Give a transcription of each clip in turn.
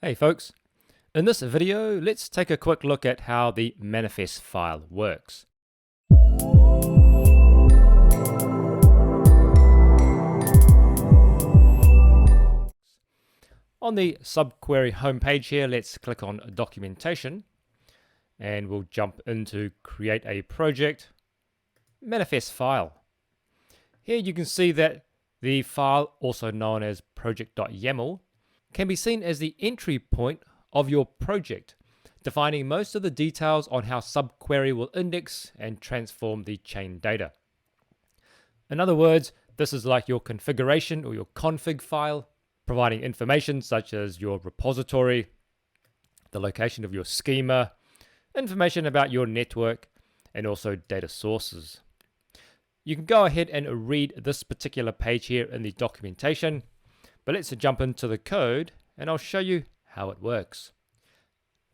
Hey folks, in this video let's take a quick look at how the manifest file works. On the subquery homepage here, let's click on documentation and we'll jump into create a project, manifest file. Here you can see that the file, also known as project.yaml, can be seen as the entry point of your project, defining most of the details on how subquery will index and transform the chain data. In other words, this is like your configuration or your config file, providing information such as your repository, the location of your schema, information about your network, and also data sources. You can go ahead and read this particular page here in the documentation, but let's jump into the code and I'll show you how it works.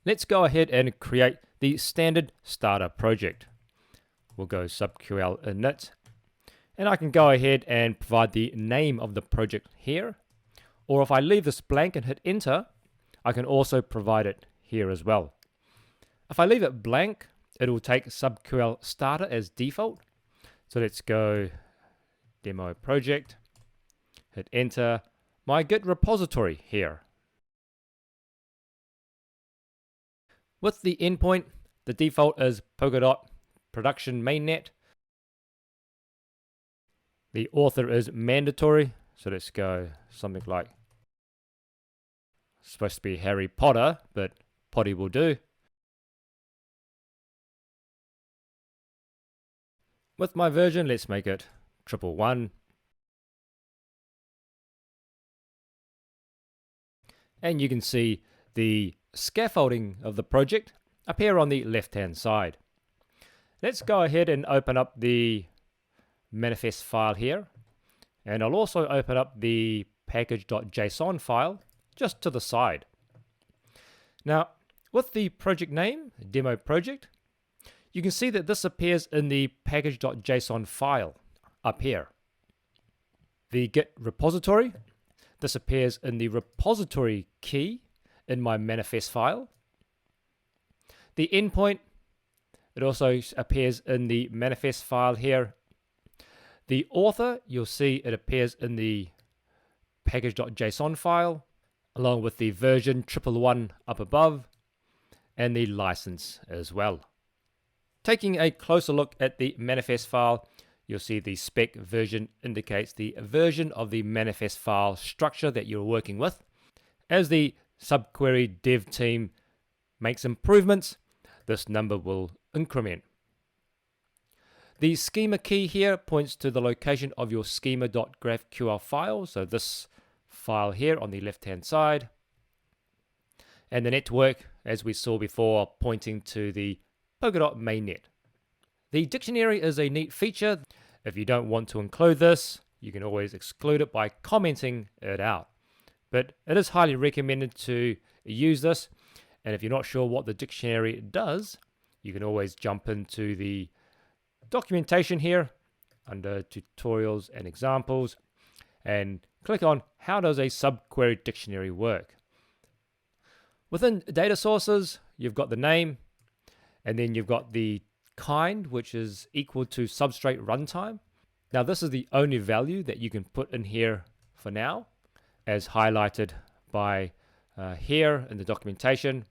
Let's go ahead and create the standard starter project. We'll go subql init, and I can go ahead and provide the name of the project here, or if I leave this blank and hit enter, I can also provide it here as well. If I leave it blank, it will take subql starter as default. So let's go demo project, hit enter, my Git repository here. With the endpoint, the default is Polkadot production mainnet. The author is mandatory, so let's go something like, it's supposed to be Harry Potter, but Potty will do. With my version, let's make it 111. And you can see the scaffolding of the project appear on the left-hand side. Let's go ahead and open up the manifest file here. And I'll also open up the package.json file just to the side. Now, with the project name, demo project, you can see that this appears in the package.json file up here. The Git repository, this appears in the repository key in my manifest file. The endpoint, it also appears in the manifest file here. The author, you'll see it appears in the package.json file, along with the version 111 up above, and the license as well. Taking a closer look at the manifest file, you'll see the spec version indicates the version of the manifest file structure that you're working with. As the subquery dev team makes improvements, this number will increment. The schema key here points to the location of your schema.graphql file, so this file here on the left hand side. And the network, as we saw before, pointing to the Polkadot mainnet. The dictionary is a neat feature. If you don't want to include this, you can always exclude it by commenting it out. But it is highly recommended to use this. And if you're not sure what the dictionary does, you can always jump into the documentation here under tutorials and examples and click on how does a subquery dictionary work. Within data sources, you've got the name, and then you've got the kind, which is equal to substrate runtime. Now this is the only value that you can put in here for now, as highlighted by here in the documentation.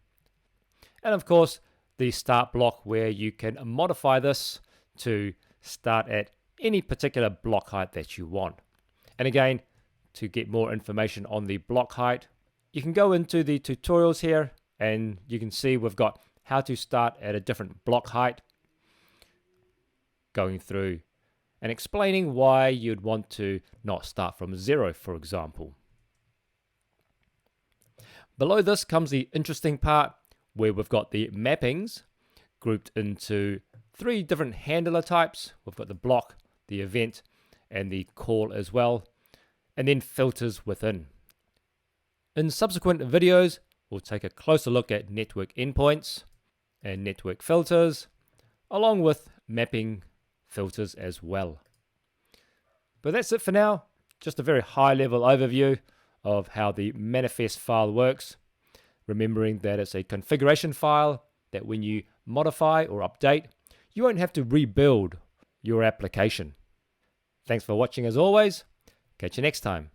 And of course, the start block where you can modify this to start at any particular block height that you want. And again, to get more information on the block height, you can go into the tutorials here and you can see we've got how to start at a different block height, going through and explaining why you'd want to not start from 0, for example. Below this comes the interesting part where we've got the mappings grouped into 3 different handler types. We've got the block, the event, and the call as well, and then filters within. In subsequent videos, we'll take a closer look at network endpoints and network filters, along with mapping filters as well. But that's it for now. Just a very high level overview of how the manifest file works. remembering that it's a configuration file that when you modify or update, you won't have to rebuild your application. Thanks for watching as always. Catch you next time.